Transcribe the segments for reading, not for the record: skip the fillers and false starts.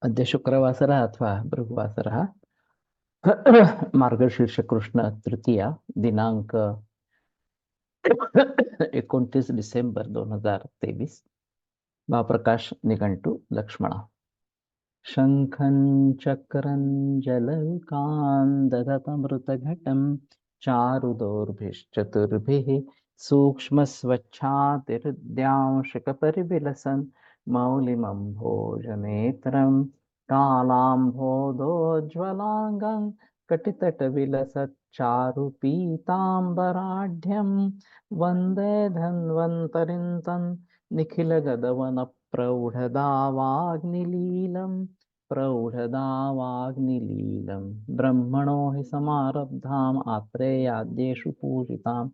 अद्य शुक्रवासरः अथवा भृगुवासरः मार्गशीर्ष कृष्ण तृतीया दिनांक 29 डिसेंबर 2023 महाप्रकाश निघंटु लक्ष्मण शंखं चक्रं जलौकान् दधतमृतघटं चारुदोर्भिश्चतुर्भिः सूक्ष्मस्वच्छातिहृद्यांशकपरिविलसन् मौलिमम्भोजनेत्रं कालाम्भोदोज्ज्वलाङ्गं कटितटविलसच्चारुपीताम्बराढ्यं वन्दे धन्वन्तरिं तं निखिलगदवनप्रौढदावाग्निलीलम् प्रौढदावाग्निलीलं ब्रह्मणो हि समारब्धाम् आत्रेयाद्येषु पूजिताम्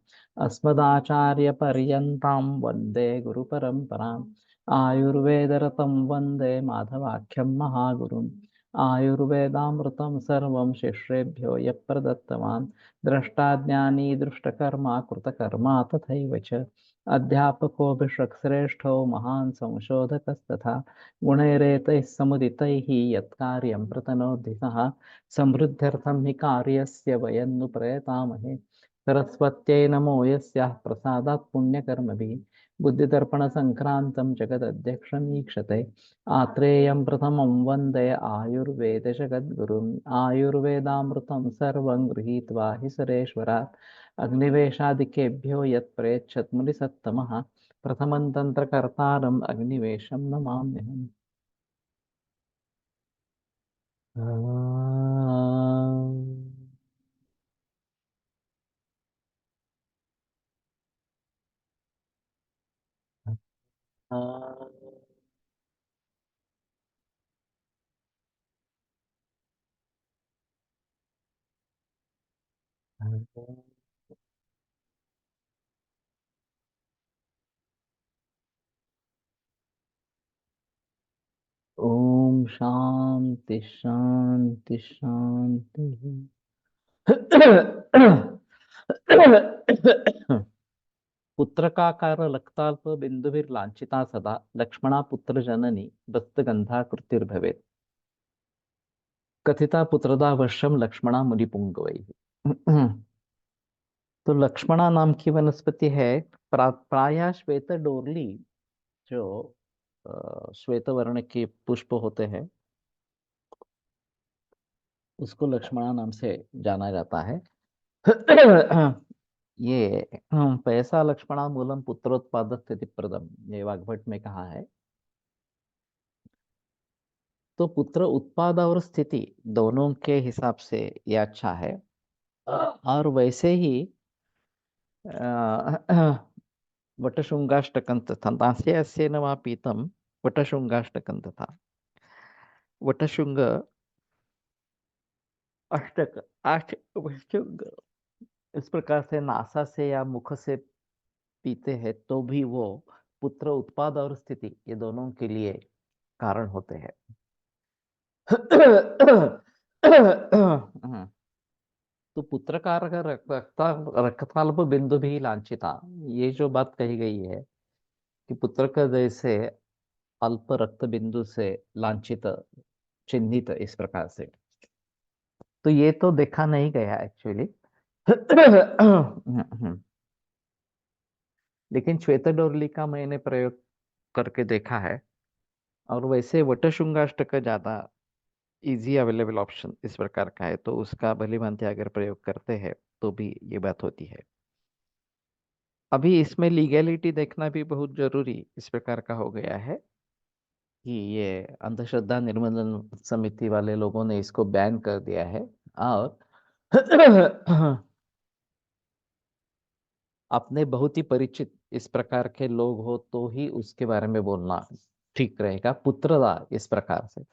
अस्मदाचार्यपर्यन्तां वन्दे गुरुपरम्पराम् आयुर्वेदरतं वन्दे माधवाख्यं महागुरुम् आयुर्वेदामृतं सर्वं शिष्येभ्यो यः प्रदत्तवान् द्रष्टाज्ञानी दृष्टकर्मा कृतकर्मा तथैव च अध्यापकोऽभिषक्श्रेष्ठो महान् संशोधकस्तथा गुणैरेतैः समुदितैः यत्कार्यं प्रतनोति सः समृद्ध्यर्थं हि कार्यस्य वयं नु प्रयतामहे सरस्वत्यै नमो यस्याः प्रसादात् पुण्यकर्मभिः बुद्धिदर्पणसङ्क्रान्तं जगदध्यक्षमीक्षते आत्रेयं प्रथमं वन्दे आयुर्वेदजगद्गुरुम् आयुर्वेदामृतं सर्वं गृहीत्वा हि सुरेश्वरात् अग्निवेशादिकेभ्यो यत् प्रयच्छत् मुनिसत्तमः प्रथमं तन्त्रकर्तारम् अग्निवेशं नमाम्यहम् ओम शांति शांति शांति। पुत्रकाकार लक्ताल्प बिंदुभिर्लांछिता सदा लक्ष्मणा पुत्र जननी दस्तगंधा कृतिर्भवेत् कथिता पुत्रदा वर्षम लक्ष्मणा मुनिपुंगवैः। तो लक्ष्मणा नाम की वनस्पति है। प्रायः श्वेत डोरली जो श्वेत वर्ण के पुष्प होते हैं उसको लक्ष्मणा नाम से जाना जाता है। ये पैसा लक्ष्मणा मूलम पुत्रोत्पाद स्थिति प्रदम ये वाग्भट में कहा है। तो पुत्र उत्पाद और स्थिति दोनों के हिसाब से ये अच्छा है। और वैसे ही वटशृंगाष्टकं तथा नास्ये अस्य न वा पीतम वटशृंगाष्टकं तथा वटशृंग अष्टक आठ वटशृंग इस प्रकार से नासा से या मुख से पीते हैं तो भी वो पुत्र उत्पाद और स्थिति ये दोनों के लिए कारण होते हैं। तो पुत्रकार का रक्ताल्प बिंदु भी लांछिता ये जो बात कही गई है कि पुत्र का जैसे अल्प रक्त बिंदु से लांछित चिन्हित इस प्रकार से तो ये तो देखा नहीं गया एक्चुअली। लेकिन श्वेत डोरली का मैंने प्रयोग करके देखा है और वैसे वटशृंगाष्टक का ज्यादा इजी अवेलेबल ऑप्शन इस प्रकार का है तो उसका भली भांति अगर प्रयोग करते हैं तो भी ये बात होती है। अभी इसमें लीगैलिटी देखना भी बहुत जरूरी इस प्रकार का हो गया है कि ये अंधश्रद्धा निर्मूलन समिति वाले लोगों ने इसको बैन कर दिया है और अपने बहुत ही परिचित इस प्रकार के लोग हो तो ही उसके बारे में बोलना ठीक रहेगा पुत्रदा इस प्रकार से।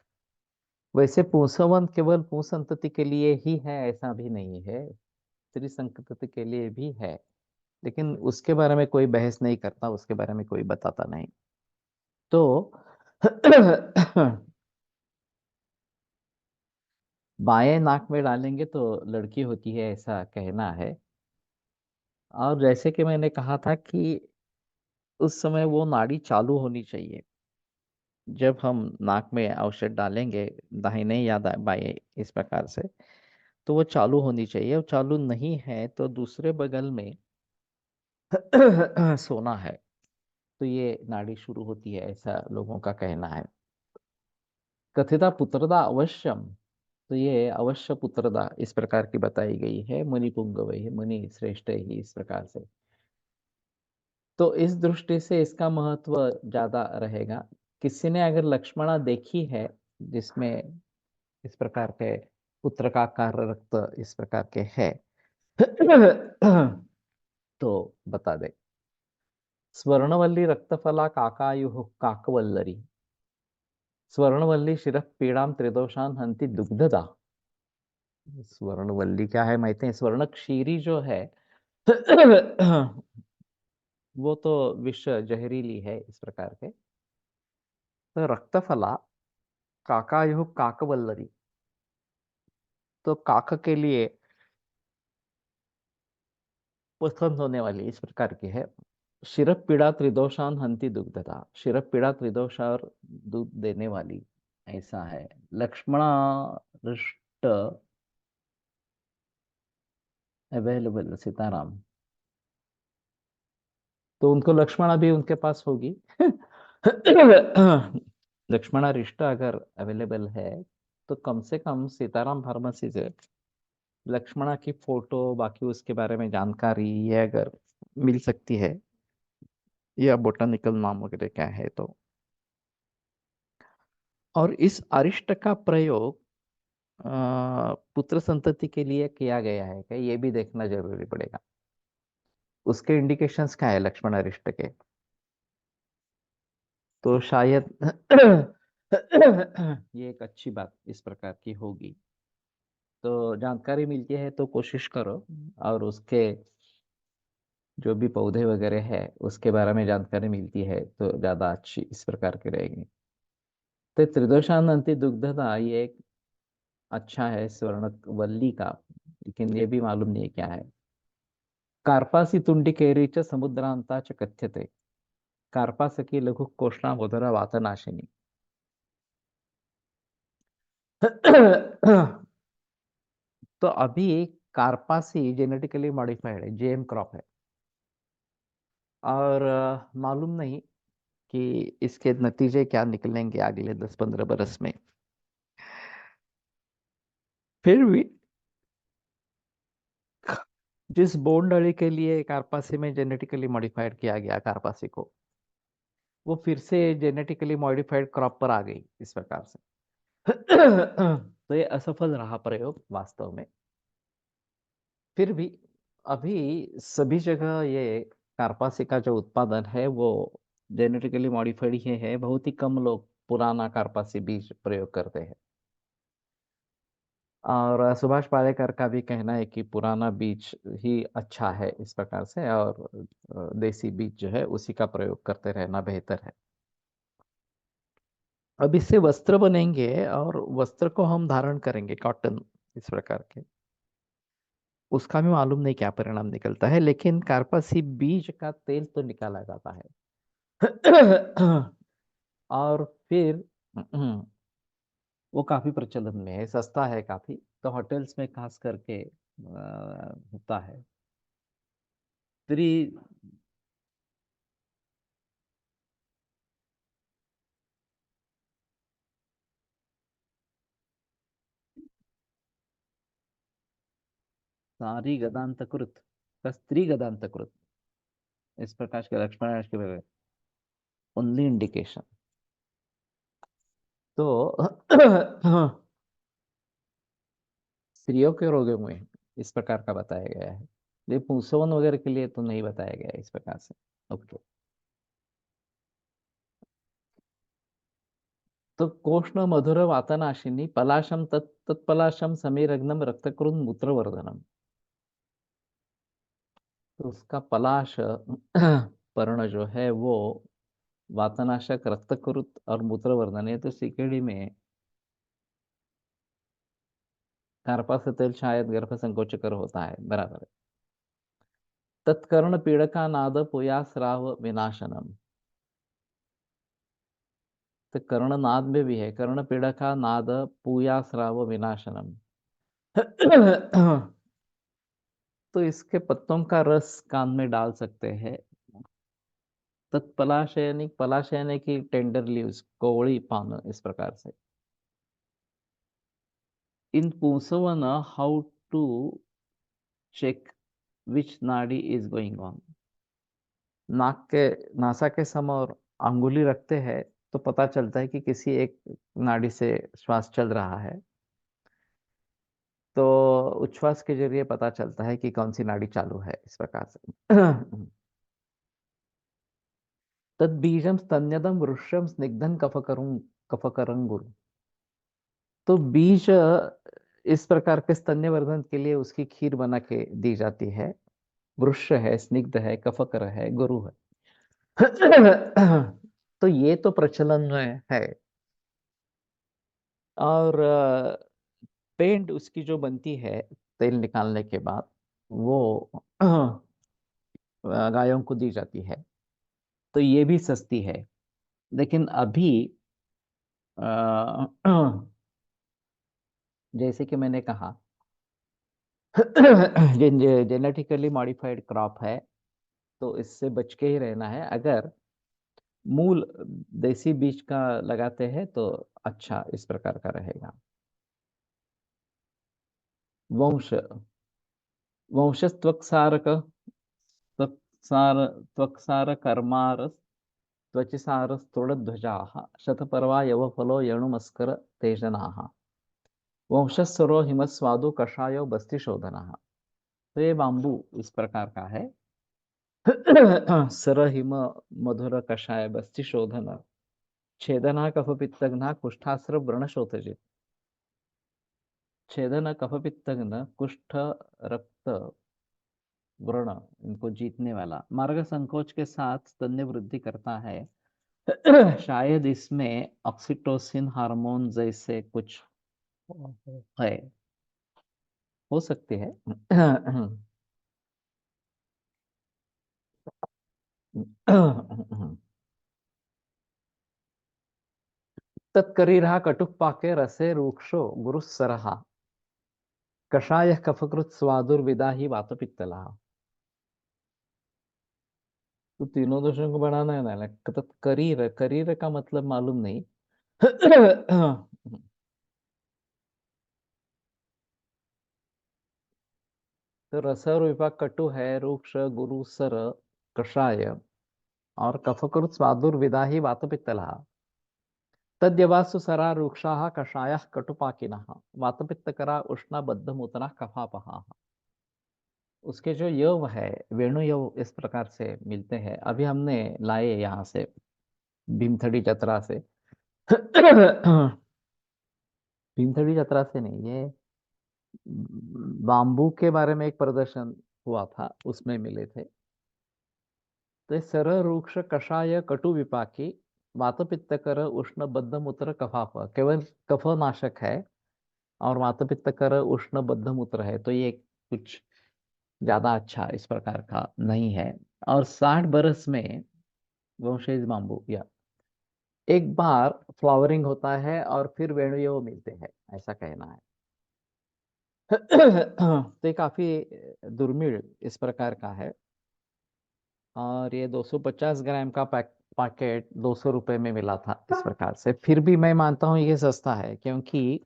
वैसे पुंसवन केवल पुंसंतति के लिए ही है ऐसा भी नहीं है स्त्री संतति के लिए भी है लेकिन उसके बारे में कोई बहस नहीं करता उसके बारे में कोई बताता नहीं। तो बाएं नाक में डालेंगे तो लड़की होती है ऐसा कहना है। और जैसे कि मैंने कहा था कि उस समय वो नाड़ी चालू होनी चाहिए जब हम नाक में औषध डालेंगे, दाहिने या बाएं, इस प्रकार से, तो वो चालू होनी चाहिए। और चालू नहीं है तो दूसरे बगल में सोना है, तो ये नाड़ी शुरू होती है, ऐसा लोगों का कहना है। कथिता पुत्रदा अवश्यम, तो ये अवश्य पुत्रदा इस प्रकार की बताई गई है। मुनि पुंगव, मुनि श्रेष्ठ ही, इस प्रकार से। तो इस दृष्टि से इसका महत्व ज्यादा रहेगा। किसी ने अगर लक्ष्मणा देखी है जिसमें इस प्रकार के पुत्र का कार्य रक्त इस प्रकार के है, तो बता दे। स्वर्णवल्ली रक्तफला काकायु काकवल्लरी, स्वर्णवल्ली शिरः पीड़ाम त्रिदोषान हंति दुग्धदा। स्वर्णवल्ली क्या है माहिती है? स्वर्ण क्षीरी जो है वो तो विष जहरीली है, इस प्रकार के। तो रक्तफला काकायु काकवल्लरी, तो काक के लिए पसंद होने वाली इस प्रकार की है। शिरः पीड़ा त्रिदोषान हंति दुग्धता, शिरः पीड़ा त्रिदोष और दूध देने वाली, ऐसा है। लक्ष्मणा रुष्ट अवेलेबल सीताराम, तो उनको लक्ष्मणा भी उनके पास होगी। लक्ष्मणा रिश्ता अगर अवेलेबल है तो कम से कम सीताराम फार्मेसी से लक्ष्मणा की फोटो, बाकी उसके बारे में जानकारी ये अगर मिल सकती है, या बोटानिकल नाम वगैरह क्या है तो। और इस अरिष्ट का प्रयोग पुत्र संतति के लिए किया गया है क्या, ये भी देखना जरूरी पड़ेगा। उसके इंडिकेशंस क्या है लक्ष्मण अरिष्ट के, तो शायद ये एक अच्छी बात इस प्रकार की होगी। तो जानकारी मिलती है तो कोशिश करो, और उसके जो भी पौधे वगैरह है उसके बारे में जानकारी मिलती है तो ज्यादा अच्छी इस प्रकार की रहेगी। तो त्रिदोषानंति दुग्धता ये एक अच्छा है स्वर्ण वल्ली का, लेकिन ये भी मालूम नहीं है क्या है। कार्पासी तुंडी कैरी च समुद्रांता च कथ्यते, कार्पासकी लघु कोष्णा मधुरा वातनाशिनी। तो अभी कार्पासी जेनेटिकली मॉडिफाइड है, जेएम क्रॉप है। और मालूम नहीं कि इसके नतीजे क्या निकलेंगे अगले 10-15 बरस में। फिर भी जिस बोंडअळी के लिए कार्पासी में जेनेटिकली मॉडिफाइड किया गया कार्पासी को, वो फिर से जेनेटिकली मॉडिफाइड क्रॉप पर आ गई इस प्रकार से। तो ये असफल रहा प्रयोग वास्तव में। फिर भी अभी सभी जगह ये कार्पासी का जो उत्पादन है वो जेनेटिकली मॉडिफाइड ही है। बहुत ही कम लोग पुराना कार्पासी बीज प्रयोग करते हैं। और सुभाष पालेकर का भी कहना है कि पुराना बीज ही अच्छा है इस प्रकार से, और देसी बीज जो है उसी का प्रयोग करते रहना बेहतर है। अब इससे वस्त्र बनेंगे और वस्त्र को हम धारण करेंगे, कॉटन इस प्रकार के। उसका भी मालूम नहीं क्या परिणाम निकलता है, लेकिन कार्पासी बीज का तेल तो निकाला जाता है। और फिर वो काफी प्रचलन में है, सस्ता है काफी, तो होटल्स में खास करके होता है। त्रि सारी गदांतकृत का स्त्री गदांतकृत, इस प्रकार के लक्ष्मण के ओनली इंडिकेशन। तो स्त्रियों के रोगों में इस प्रकार का बताया गया है। ये पुंसवन वगैरह के लिए तो नहीं बताया गया है इस प्रकार से। ओके। तो कोष्ण मधुर वातनाशिनी पलाशम तत्पलाशम समीरग्नम रक्तकृत मूत्रवर्धनम, तो उसका पलाश पर्ण जो है वो वातनाशक, रक्तकृत और मूत्रवर्धन, ये तो सीकेडी में कार्पास तेल शायद गर्भ संकोचकर होता है, बराबर है। तत्कर्ण पीड़का नाद पुयास्राव विनाशनम, तो कर्णनाद में भी है, कर्ण पीड़का नाद पूया श्राव विनाशनम। तो इसके पत्तों का रस कान में डाल सकते हैं। तत्पलाशयनी, पलाशयनी की टेंडर लीव्स, कोवड़ी पान, इस प्रकार से। इन पूसवन हाउ टू चेक विच नाड़ी इज गोइंग ऑन। नाक के, नासा के सम और अंगुली रखते हैं तो पता चलता है कि किसी एक नाड़ी से श्वास चल रहा है, तो उच्छ्वास के जरिए पता चलता है कि कौन सी नाड़ी चालू है, इस प्रकार से। तद बीजम स्तन्यदम वृक्षम स्निग्धन कफकरंगुर। तो बीज इस प्रकार के स्तन्यवर्धन के लिए उसकी खीर बना के दी जाती है। वृक्ष है, स्निग्ध है, कफकर है, गुरु है। तो ये तो प्रचलन में है। और पेंट उसकी जो बनती है तेल निकालने के बाद, वो गायों को दी जाती है, तो ये भी सस्ती है। लेकिन अभी अ, जैसे कि मैंने कहा, जेनेटिकली मॉडिफाइड क्रॉप है, तो इससे बच के ही रहना है। अगर मूल देसी बीज का लगाते हैं तो अच्छा इस प्रकार का रहेगा। वंश, वंशस्त्वक्सारक, त्वक्सार, त्वक्सार कर्मार, त्वचिसार स्तोळध्वजाः शतपर्वा यवफलो यणुमस्कर तेजनाः वंशस्वरो हिमस्वादु कषायो बस्ति शोधनः। तो ये बांबू इस प्रकार का है। सर हिम मधुर कषाय बस्ति शोधन छेदना कफ पित्तघ्ना कुष्ठास्त्र व्रण शोथजित। छेदन कफ पित्तघ्न कुष्ठ रक्त व्रण, इनको जीतने वाला, मार्ग संकोच के साथ स्तन्य वृद्धि करता है। शायद इसमें ऑक्सीटोसिन हार्मोन जैसे कुछ है, हो सकती है। तत्करीरः कटुः पाके रसे रूक्षो गुरुस्सरः कषायः कफकृत् स्वादुर्विदा ही वातपित्तलः। तो तीनों दोषों को बढ़ाना है ना, तत्करीर, करीर का मतलब मालूम नहीं। तो रस और विपाक कटु है, रूक्ष गुरुसर कषाय, और कफकृत् स्वादुर्विदा ही वातपित्तलः। तद्यवासु सरा रूक्षाः कषायः कटुपाकिनः वातपित्तकरा उष्ण बद्धमूत्रा कफापहाः। उसके जो यव है, वेणु यव, इस प्रकार से मिलते हैं। अभी हमने लाए यहाँ से, भीमथड़ी जतरा से। भीमथड़ी जतरा से नहीं, ये बाम्बू के बारे में एक प्रदर्शन हुआ था, उसमें मिले थे। तो सर रूक्ष कषाय कटु विपाकी वात पित्त कर उष्ण बद्ध मूत्र कफाप, केवल कफनाशक है, और वात पित्त कर उष्ण बद्ध मूत्र है, तो ये कुछ ज्यादा अच्छा इस प्रकार का नहीं है। और 60 बरस में वंशज बाम्बू या एक बार फ्लावरिंग होता है और फिर वेणुएं मिलते हैं, ऐसा कहना है। तो ये काफी दुर्मिल इस प्रकार का है। और ये 250 ग्राम का पैकेट 200 रुपए में मिला था, इस प्रकार से। फिर भी मैं मानता हूँ ये सस्ता है, क्योंकि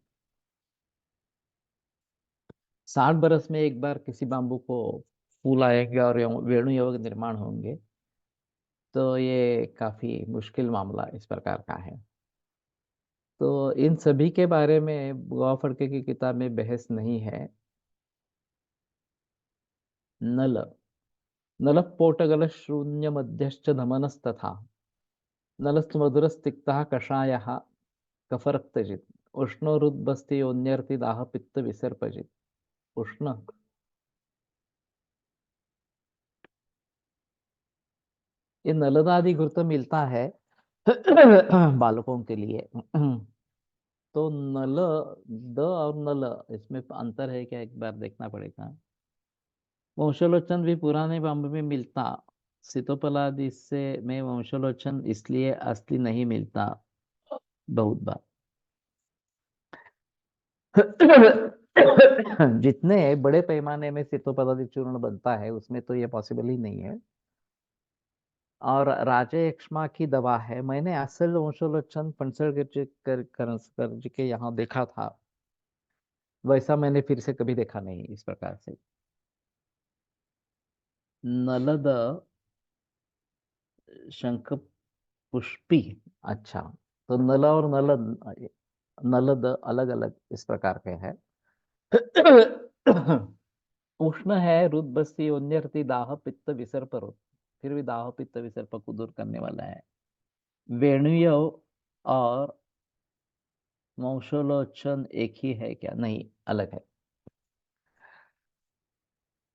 60 बरस में एक बार किसी बाम्बू को फूल आएंगे और वेणु योग निर्माण होंगे, तो ये काफी मुश्किल मामला इस प्रकार का है। तो इन सभी के बारे में बुआ फड़के की किताब में बहस नहीं है। नल, नलपोटगल शून्य मध्यश्च धमनस्तथा नलस्तु मधुरस्तिक्तः कषायः कफरक्तजित् उष्णोरुद्बस्ति दाह पित्त विसर्पजित। उष्ण, ये नलदादि घृत मिलता है बालकों के लिए। तो नल, द और नल, इसमें अंतर है क्या, एक बार देखना पड़ेगा। वंशलोचन भी पुराने बाम्बू में मिलता, सीतोपलादि से में वंशलोचन इसलिए असली नहीं मिलता। बहुत बार। जितने बड़े पैमाने में सितोपलादी चूर्ण बनता है उसमें तो ये पॉसिबल ही नहीं है। और राजे यक्ष्मा की दवा है, मैंने असल वंशोलक्षण फणसलगढ़ जी के यहाँ देखा था, वैसा मैंने फिर से कभी देखा नहीं इस प्रकार से। नलद शंख पुष्पी। अच्छा, तो नल और नलद, नलद अलग अलग इस प्रकार के हैं। उष्ण है, रुद्बस्ती उन्नति दाह पित्त विसर्प रोग, फिर भी दाह पित्त विसर्प को दूर करने वाला है। वेणुय और वंशोलोचन एक ही है क्या? नहीं, अलग है।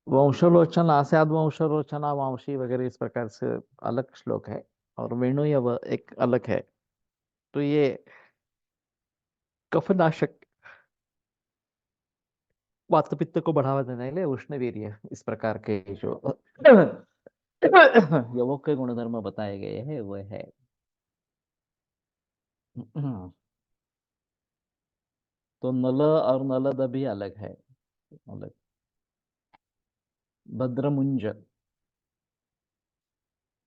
वंशोलोचन आस्याद वंशोलोचना वांशी वगैरह इस प्रकार से अलग श्लोक है, और वेणुयव एक अलग है। तो ये कफनाशक, वात पित्त को बढ़ावा देने के लिए उष्णवीर्य इस प्रकार के जो यवों के गुणधर्म बताए गए हैं वह है। तो नल और नलद भी अलग है, अलग। भद्रमुंज,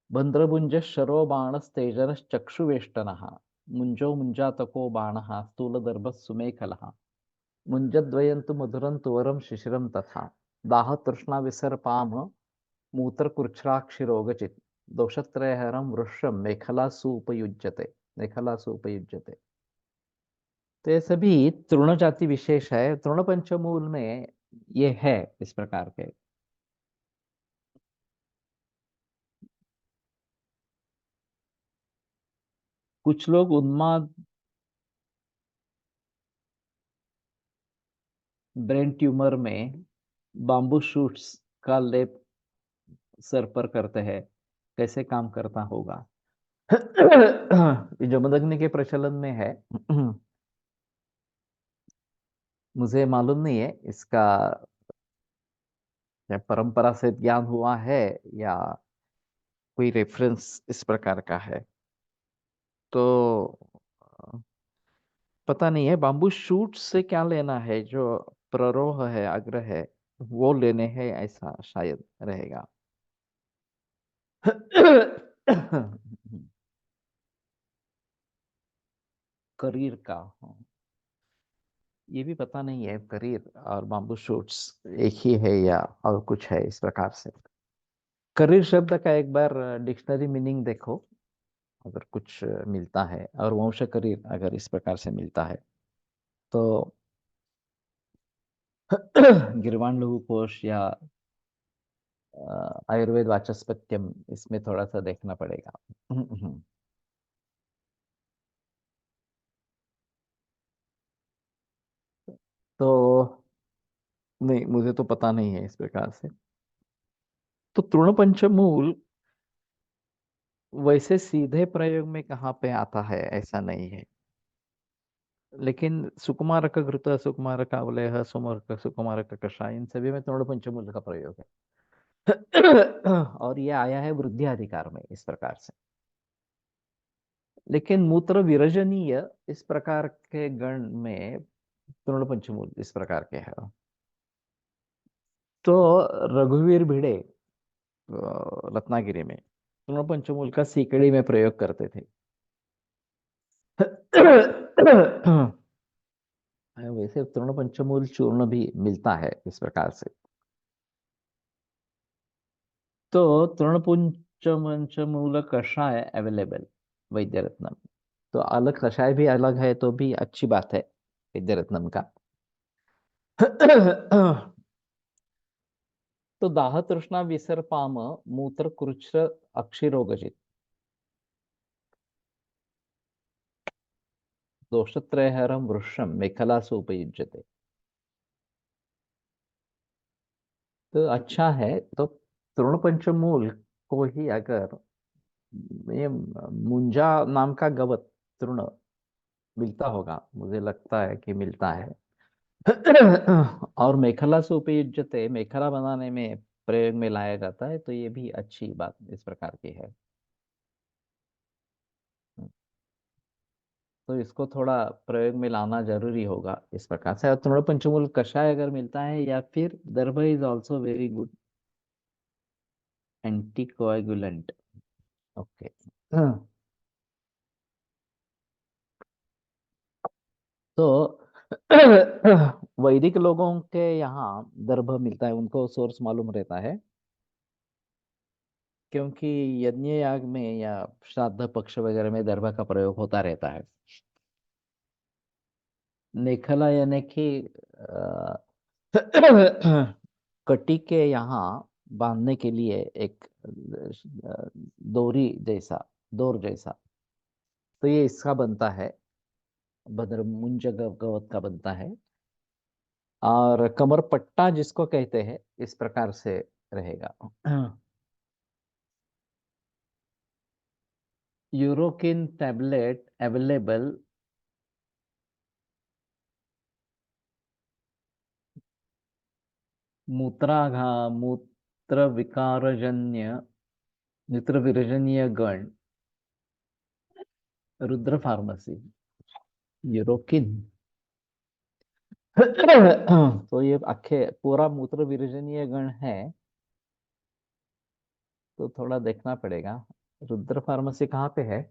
भद्रमुंज शरो बाणस्तेजनश्चक्षुवेष्टनः, मुंजो मुंजातको बाणः स्थूलदर्भ सुमेखलः, मुंजद्वयं तु मधुरं तुवरं शिशिरं तथा, दाह तृष्णा विसर्पाम मूत्रकृच्छ्राक्षिरोगचित्, दोषत्रयहरं वृषं मेखलासु उपयुज्यते, मेखलासु उपयुज्यते। तो ये सभी तृण जाति विशेष है, तृण पंचमूल में ये है इस प्रकार के। कुछ लोग उन्माद, ब्रेन ट्यूमर में बाम्बू शूट्स का लेप सर पर करते हैं, कैसे काम करता होगा? ये जमदग्नि के प्रचलन में है। मुझे मालूम नहीं है इसका, या परंपरा से ज्ञान हुआ है, या कोई रेफरेंस इस प्रकार का है, तो पता नहीं है। बाम्बू शूट से क्या लेना है, जो प्ररोह है, अग्र है, वो लेने हैं ऐसा शायद रहेगा। करीर का, हाँ, ये भी पता नहीं है, करीर और बाम्बू शूट्स एक ही है या और कुछ है इस प्रकार से। करीर शब्द का एक बार डिक्शनरी मीनिंग देखो, अगर कुछ मिलता है, और वंश करीर अगर इस प्रकार से मिलता है तो गिरवाण लघु कोश या आयुर्वेद वाचस्पत्यम, इसमें थोड़ा सा देखना पड़ेगा। तो नहीं, मुझे तो पता नहीं है इस प्रकार से। तो तृण पंचमूल वैसे सीधे प्रयोग में कहाँ पे आता है ऐसा नहीं है, लेकिन सुकुमारक घृत, सुकुमारक अवलेह, सुमारक सुकुमारक कषाय, इन सभी में तृण पंचमूल का प्रयोग है। और ये आया है वृद्धि अधिकार में इस प्रकार से। लेकिन मूत्र विरजनीय इस प्रकार के गण में तृण पंचमूल इस प्रकार के है। तो रघुवीर भिड़े रत्नागिरी में तृण पंचमूल का सीकड़ी में प्रयोग करते थे। वैसे तृण पंचमूल चूर्ण भी मिलता है इस प्रकार से। तो तृण पंचमूल कषाय अवेलेबल वैद्य रत्नम, तो अलग कषाय भी अलग है तो भी अच्छी बात है वैद्य रत्नम का। तो दाह तृष्णा विसर्पाम मूत्र कृच्र अक्षिरोगजित, दोषत्रयहरम वृषम मेखलासु उपयुज्यते। तो अच्छा है, तो तृण पंचमूल को ही अगर ये मुंजा नाम का गवत तृण मिलता होगा, मुझे लगता है कि मिलता है। और मेखला से उपयुज्यते, मेखला बनाने में प्रयोग में लाया जाता है, तो ये भी अच्छी बात इस प्रकार की है। तो इसको थोड़ा प्रयोग में लाना जरूरी होगा इस प्रकार से। और तृण पंचमूल कषाय अगर मिलता है, या फिर darbha is also very good anticoagulant. Okay. तो वैदिक लोगों के यहाँ दर्भ मिलता है, उनको सोर्स मालूम रहता है, क्योंकि यज्ञ याग में या श्राद्ध पक्ष वगैरह में दर्भ का प्रयोग होता रहता है। नेखला यानी कि कटी के यहाँ बांधने के लिए एक दोरी जैसा, डोर जैसा, तो ये इसका बनता है, भद्रमुंज गवत का बनता है। और कमर पट्टा जिसको कहते हैं, इस प्रकार से रहेगा। यूरोकिन टैबलेट अवेलेबल, मूत्र विकारजन्य, मूत्र विरजनीय गण, रुद्र फार्मेसी, यूरोकिन। तो ये आखे पूरा मूत्र विरजनीय गण है, तो थोड़ा देखना पड़ेगा रुद्र फार्मेसी कहाँ पे है।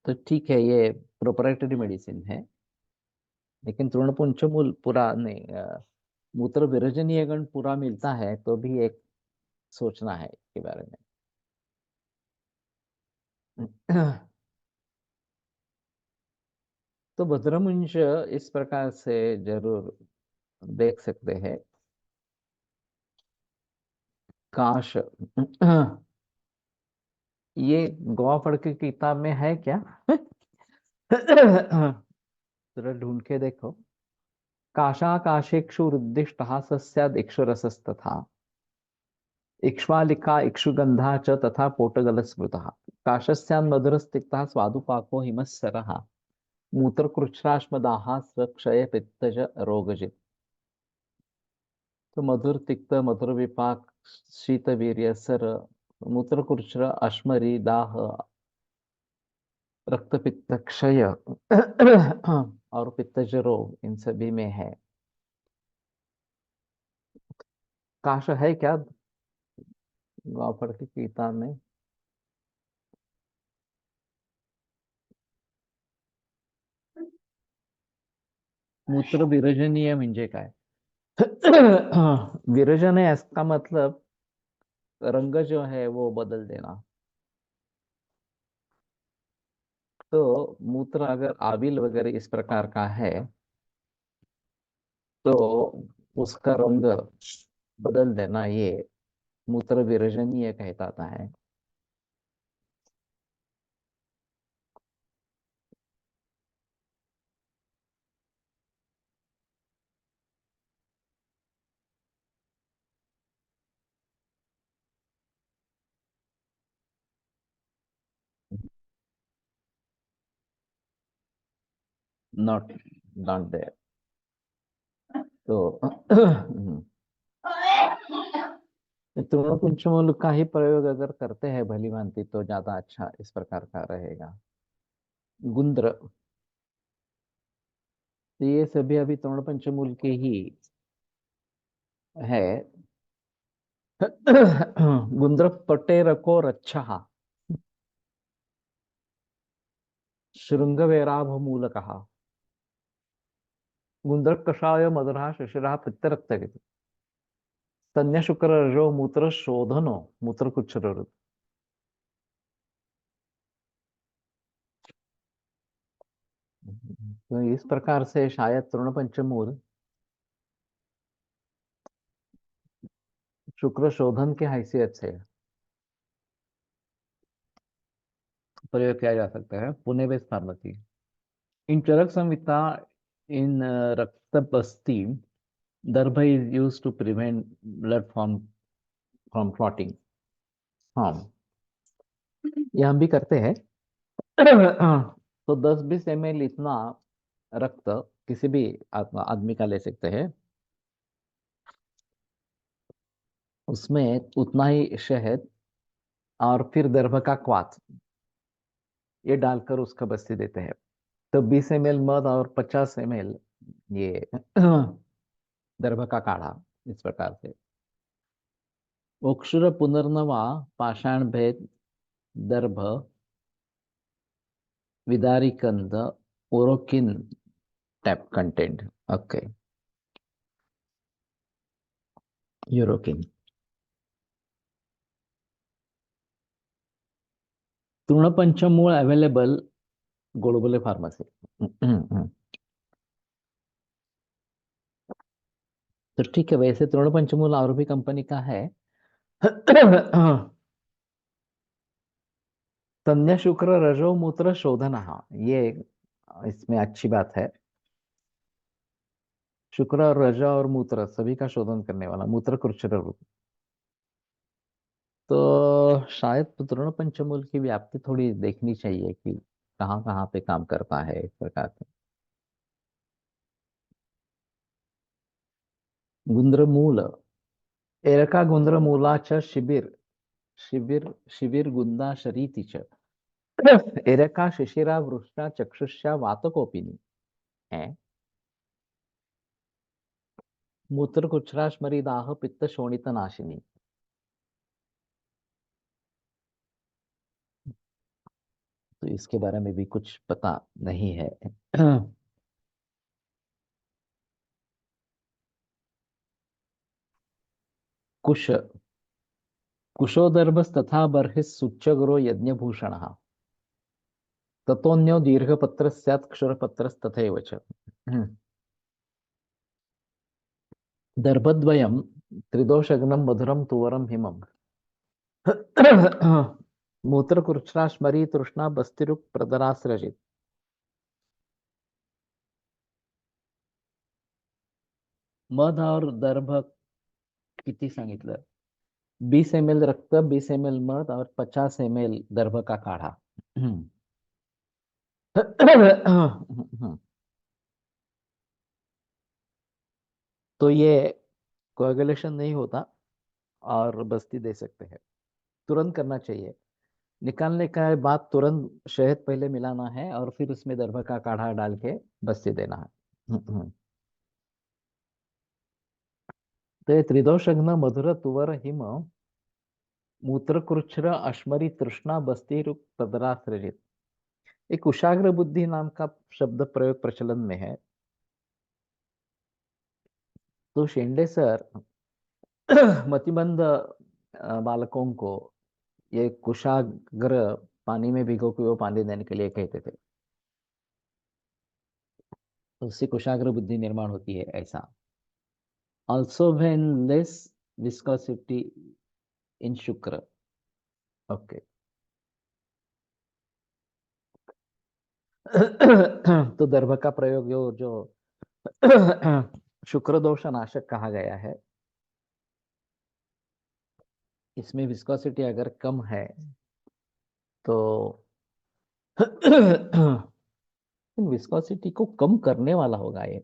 तो ठीक है, ये प्रोपराइटरी मेडिसिन है, लेकिन तृणपुंजमूल पूरा नहीं, मूत्र विरजनीय गण पूरा मिलता है तो भी एक सोचना है इसके बारे में। तो भद्रमुंज इस प्रकार से जरूर देख सकते हैं। काश ये गोवा पढ़ के किताब में है क्या? जरा ढूंढ के देखो। काशाकाशेक्षु रुद्दिष्टः सस्यादिक्षुरसस्तथा, इक्ष्वालिका इक्षुगंधा च तथा पोटगल स्मृतः, काशस्यान् मधुरस्तिक्तः स्वादुपाको हिमस्सरः, मूत्रकृच्छ्राश्मदाः स्वक्षय पित्तज रोगजित्। तो मधुर तिक्त, मधुर विपाक, शीत वीर्य सर, मूत्रकृच्छ्र, अश्मरी, दाह, रक्त पित्त क्षय और पित्तज रोग, इन सभी में है। काश है क्या गाँवफड़ की किताब में? मूत्र विरजनीय म्हणजे काय? विरजन है इसका मतलब रंग जो है वो बदल देना। तो मूत्र अगर आविल वगैरह इस प्रकार का है, तो उसका रंग बदल देना, ये मूत्र विरजनीय कहता है। Not not there. तो तृणपुंजमूल का ही प्रयोग अगर करते हैं भली भांति, तो ज्यादा अच्छा इस प्रकार का रहेगा। गुंद्र, तो ये सभी अभी तृणपंचमूल के ही है। गुंद्र पटेरको रच्छः, शृंगवेराभ मूलकः, गुंद्र कषाय मधुरः शिशिरः पित्तरक्त, स्तन्य शुक्र रजो मूत्र शोधनो, मूत्र कुछ। तो इस प्रकार से शायद तृणपंचमूल शुक्र शोधन के हैसियत से प्रयोग किया जा सकता है। Pune based pharmacy in Charak Samhita, in rakta basti, darbha is use to prevent blood from clotting. हाँ, ये हम भी करते हैं। तो 10-20 ml इतना रक्त किसी भी आदमी का ले सकते हैं। उसमें उतना ही शहद और फिर दर्भ का क्वाथ ये डालकर उसका बस्ती देते हैं। तो 20 ml मध और 50 ml ये दर्भ का काढ़ा, इस प्रकार से। अक्षर पुनर्नवा, पाषाण भेद, दर्भ, विदारी कंद, ओरोकिन टैप कंटेंट। ओके, यूरोकिन। Trinapanchamool available global pharmacy. तो ठीक है, वैसे तृणपंचमूल और भी कंपनी का है। तन्य शुक्र रजो मूत्र शोधन, ये इसमें अच्छी बात है। शुक्र और रज और मूत्र सभी का शोधन करने वाला, मूत्र कुक्षर रूप। तो शायद तृण पंचमूल की व्याप्ति थोड़ी देखनी चाहिए कि कहाँ कहाँ पे काम करता है, इस प्रकार से। गुंद्रमूल, एरका गुंद्रमूला च शिबिर, शिबिर शिबिर गुंदा शरीति च, एरका शिशिरा वृष्टा चक्षुष्या वातकोपिनी है। मूत्र कुच्छ्रा स्मरी दाह पित्त शोणित नाशिनी। तो इसके बारे में भी कुछ पता नहीं है। कुश, कुशोदर्भस्तथा बर्हिः सूच्यगुरो यज्ञभूषण, ततोऽन्यो दीर्घपत्र स्यात् क्षुरपत्रस्तथैव च। दर्भद्वयं त्रिदोषघ्नं मधुरं तुवरं हिमम्। मूत्रकृच्छ्रा स्मरी तृष्णा बस्तिरुक् प्रदरासृजित। मध और दर्भ किती सांगितलं? 20 ml रक्त, 20 ml मध और 50 ml दर्भ का काढ़ा। तो ये कोएगुलेशन नहीं होता और बस्ती दे सकते हैं। तुरंत करना चाहिए। निकालने का बाद तुरंत शहद पहले मिलाना है और फिर उसमें दरभा का काढ़ा डाल के बस्ती देना है। तो ये त्रिदोषघ्न मधुर तुवर हिम, मूत्रकृच्छ्र अश्मरी तृष्णा बस्ती रूप पदरा सृजित। एक कुशाग्र बुद्धि नाम का शब्द प्रयोग प्रचलन में है। तो शेंडे सर मतिमंद बालकों को ये कुशाग्र पानी में भिगो के वो पानी देने के लिए कहते थे। तो उससे कुशाग्र बुद्धि निर्माण होती है, ऐसा। Also when less viscosity in शुक्र। ओके। तो दर्भ का प्रयोग जो शुक्र दोष नाशक कहा गया है, इसमें विस्कोसिटी अगर कम है तो विस्कोसिटी को कम करने वाला होगा ये।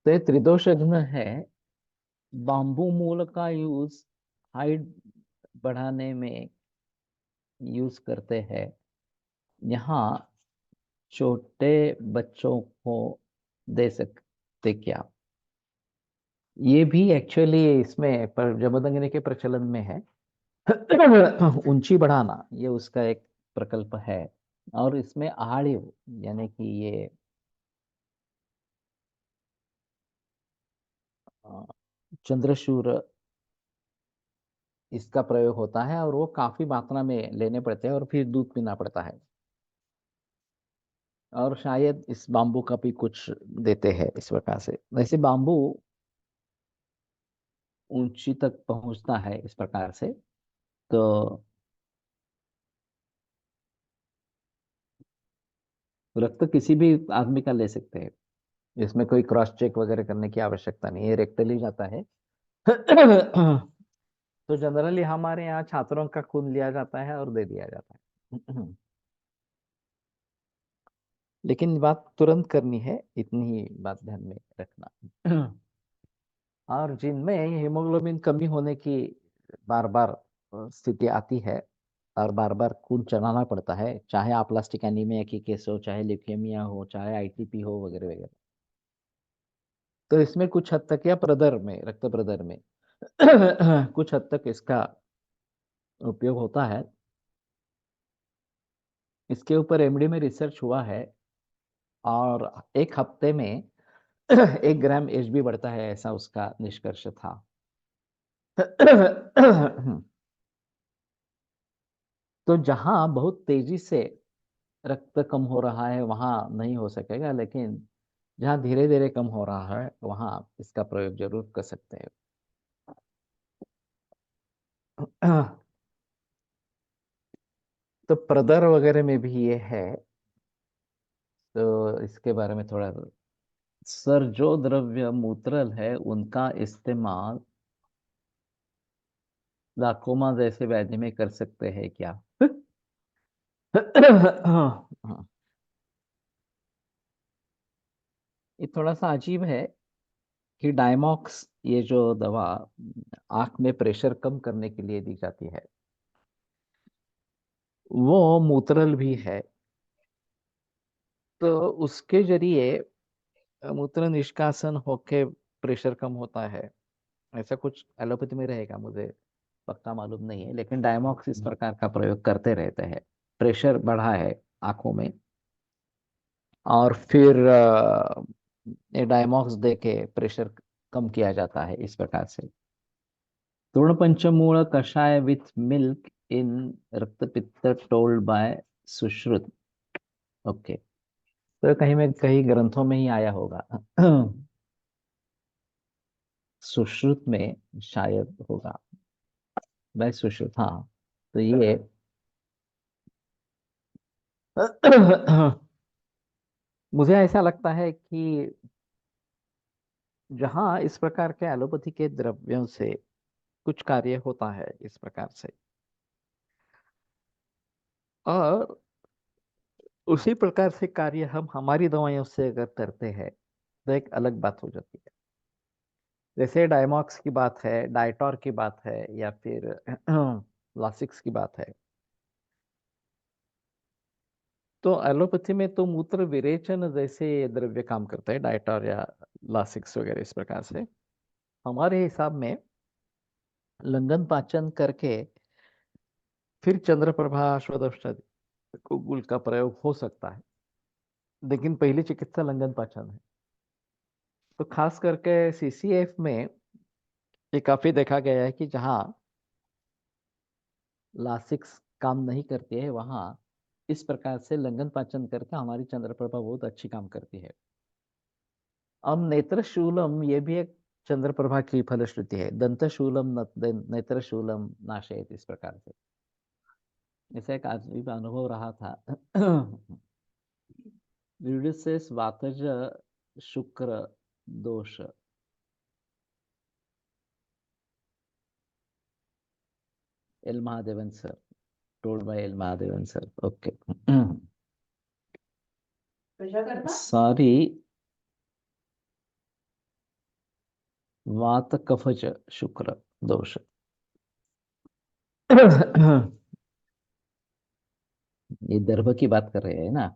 तो ये त्रिदोषघ्न है। बाम्बू मूल का यूज हाइट बढ़ाने में यूज करते हैं। यहाँ छोटे बच्चों को दे सकते क्या? ये भी एक्चुअली इसमें पर जमदग्नि के प्रचलन में है। ऊंची बढ़ाना ये उसका एक प्रकल्प है। और इसमें आहार्य यानी कि ये अ, चंद्रशूर, इसका प्रयोग होता है और वो काफी मात्रा में लेने पड़ते हैं और फिर दूध पीना पड़ता है। और शायद इस बाम्बू का भी कुछ देते हैं इस प्रकार से। वैसे बाम्बू ऊंची तक पहुंचता है इस प्रकार से। तो रक्त किसी भी आदमी का ले सकते हैं, इसमें कोई क्रॉस चेक वगैरह करने की आवश्यकता नहीं है, रेक्टली जाता है। तो जनरली हमारे यहाँ छात्रों का खून लिया जाता है और दे दिया जाता है। लेकिन बात तुरंत करनी है, इतनी ही बात ध्यान में रखना। और जिनमें हीमोग्लोबिन कमी होने की बार बार स्थिति आती है और बार बार खून चढ़ाना पड़ता है, चाहे अप्लास्टिक एनीमिया की केस हो, चाहे ल्यूकेमिया हो, चाहे आईटीपी हो, वगैरह वगैरह, तो इसमें कुछ हद तक, या प्रदर में, रक्त प्रदर में कुछ हद तक इसका उपयोग होता है। इसके ऊपर एमडी में रिसर्च हुआ है, और एक हफ्ते में 1 ग्राम एचबी बढ़ता है, ऐसा उसका निष्कर्ष था। तो जहां बहुत तेजी से रक्त कम हो रहा है वहां नहीं हो सकेगा, लेकिन जहां धीरे धीरे कम हो रहा है वहां इसका प्रयोग जरूर कर सकते हैं। तो प्रदर वगैरह में भी ये है, तो इसके बारे में थोड़ा। सर, जो द्रव्य मूत्रल है उनका इस्तेमाल लाकोमा जैसे व्याधि में कर सकते हैं क्या? ये थोड़ा सा अजीब है कि डायमॉक्स, ये जो दवा आंख में प्रेशर कम करने के लिए दी जाती है, वो मूत्रल भी है। तो उसके जरिए मूत्र निष्कासन होके प्रेशर कम होता है, ऐसा कुछ एलोपैथी में रहेगा, मुझे पक्का मालूम नहीं है, लेकिन डायमॉक्स इस प्रकार का प्रयोग करते रहते हैं। प्रेशर बढ़ा है आंखों में, और फिर ये डायमॉक्स दे के प्रेशर कम किया जाता है इस प्रकार से। Trina panchamool kashaya with milk in raktapitta told by Sushruta. Okay, तो कहीं में कहीं ग्रंथों में ही आया होगा। सुश्रुत में शायद होगा, बाय सुश्रुत, हाँ। तो ये मुझे ऐसा लगता है कि जहां इस प्रकार के एलोपैथी के द्रव्यों से कुछ कार्य होता है इस प्रकार से, और उसी प्रकार से कार्य हम हमारी दवाइयों से अगर करते हैं तो एक अलग बात हो जाती है। जैसे डायमॉक्स की बात है, डाइटॉर की बात है, या फिर लासिक्स की बात है, तो एलोपैथी में तो मूत्र विरेचन जैसे द्रव्य काम करते हैं, डाइटॉर या लासिक्स वगैरह इस प्रकार से। हमारे हिसाब में लंगन पाचन करके फिर चंद्रप्रभा अश्वदष्टादि गुल का प्रयोग हो सकता है, लेकिन पहली चिकित्सा लंगन पाचन है। तो खास करके सीसीएफ में ये काफी देखा गया है कि जहाँ लासिक्स काम नहीं करती है वहाँ इस प्रकार से लंगन पाचन करके हमारी चंद्रप्रभा बहुत अच्छी काम करती है। अब नेत्रशूलम ये भी एक चंद्रप्रभा की फलश्रुति है। दंतशूलम नेत्रशूलम नाशयत, इस प्रकार से। ऐसा एक अजीब अनुभव रहा था। यूडिसेस वातज शुक्र दोष। L Mahadevan sir, told by L Mahadevan sir. Okay. सारी वात कफज शुक्र दोष। ये दर्भ की बात कर रहे हैं ना?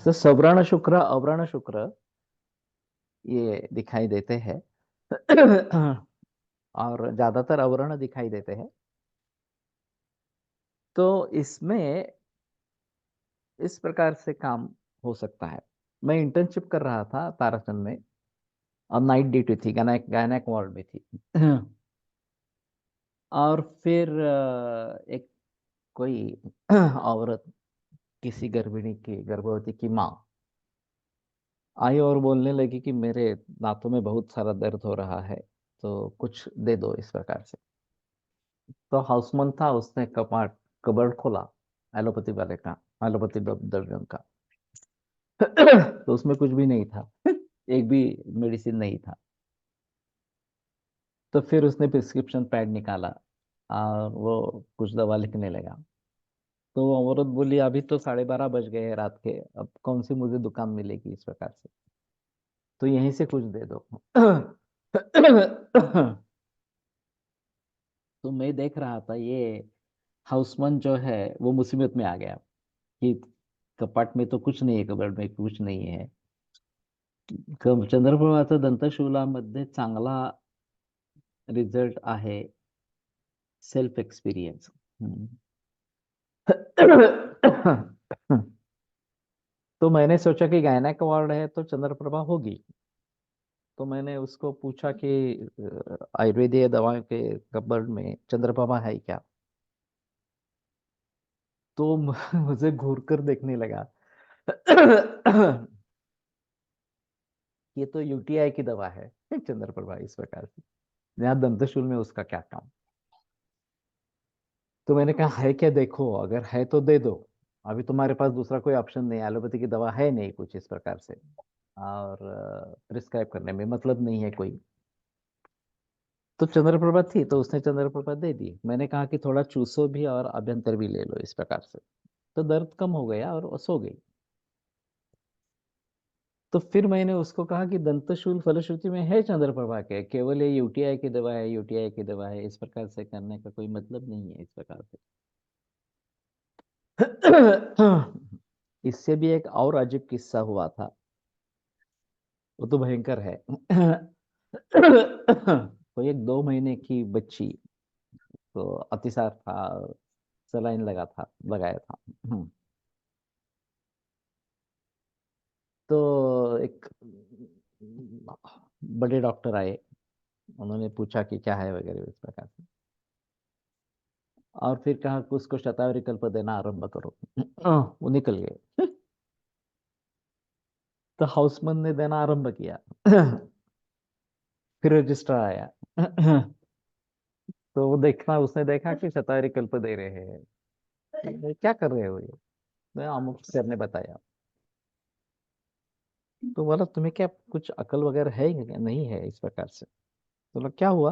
तो सवर्ण शुक्र, अव्रण शुक्र ये दिखाई देते हैं। और ज्यादातर अव्रण दिखाई देते हैं। तो इसमें इस प्रकार से काम हो सकता है। मैं इंटर्नशिप कर रहा था ताराचंद में, और नाइट ड्यूटी थी, गायनेक वार्ड में थी। और फिर एक कोई औरत, किसी गर्भिणी की, गर्भवती की माँ आई और बोलने लगी कि मेरे दांतों में बहुत सारा दर्द हो रहा है, तो कुछ दे दो, इस प्रकार से। तो हाउसमैन था, उसने कबर्ड खोला एलोपैथी वाले का, एलोपैथी द्रव्यों का। तो उसमें कुछ भी नहीं था, एक भी मेडिसिन नहीं था। तो फिर उसने प्रिस्क्रिप्शन पैड निकाला और वो कुछ दवा लिखने लगा। तो वो औरत बोली अभी तो 12:30 बज गए हैं रात के, अब कौन सी मुझे दुकान मिलेगी इस प्रकार से, तो यहीं से कुछ दे दो। तो मैं देख रहा था ये हाउसमैन जो है वो मुसीबत में आ गया कि कपाट में तो कुछ नहीं है, कबर्ड में कुछ नहीं है। चंद्रप्रभाचा दंतशूलामध्ये चांगला रिझल्ट आहे सेल्फ एक्सपिरियन्स। तो मैंने सोचा कि गायनेक वार्ड है तो चंद्रप्रभा होगी। तो मैंने उसको पूछा कि आयुर्वेदीय दवाओं के कबर्ड में चंद्रप्रभा है क्या। तो मुझे घूर कर देखने लगा। ये तो यूटीआई की दवा है चंद्रप्रभा, इस प्रकार से। यहाँ दंतशूल में उसका क्या काम। तो मैंने कहा है क्या, देखो अगर है तो दे दो, अभी तुम्हारे पास दूसरा कोई ऑप्शन नहीं, एलोपैथी की दवा है नहीं कुछ इस प्रकार से, और प्रिस्क्राइब करने में मतलब नहीं है कोई। तो चंद्रप्रभा थी तो उसने चंद्रप्रभा दे दी। मैंने कहा कि थोड़ा चूसो भी और अभ्यंतर भी ले लो इस प्रकार से। तो दर्द कम हो गया और वो सो गई। तो फिर मैंने उसको कहा कि दंतशूल फलश्रुति में है चंद्रप्रभा के, केवल ये यूटीआई की दवा है, यूटीआई की दवा है, इस प्रकार से करने का कोई मतलब नहीं है इस प्रकार से। इससे भी एक और अजीब किस्सा हुआ था, वो तो भयंकर है। कोई एक 2 महीने की बच्ची, तो अतिसार था, सलाइन लगाया था। तो एक बड़े डॉक्टर आए, उन्होंने पूछा कि क्या है वगैरह इस प्रकार से, और फिर कहा कि उसको शतावरी कल्प देना आरंभ करो। वो निकल गए। तो हाउसमैन ने देना आरंभ किया। फिर रजिस्ट्रार आया। तो वो देखना, उसने देखा कि शतावरी कल्प दे रहे हैं। ये क्या कर रहे हो ये, मैं अमुक सर ने बताया। तो बोला तुम्हें क्या कुछ अकल वगैरह है क्या? नहीं है इस प्रकार से। तो बोला क्या हुआ?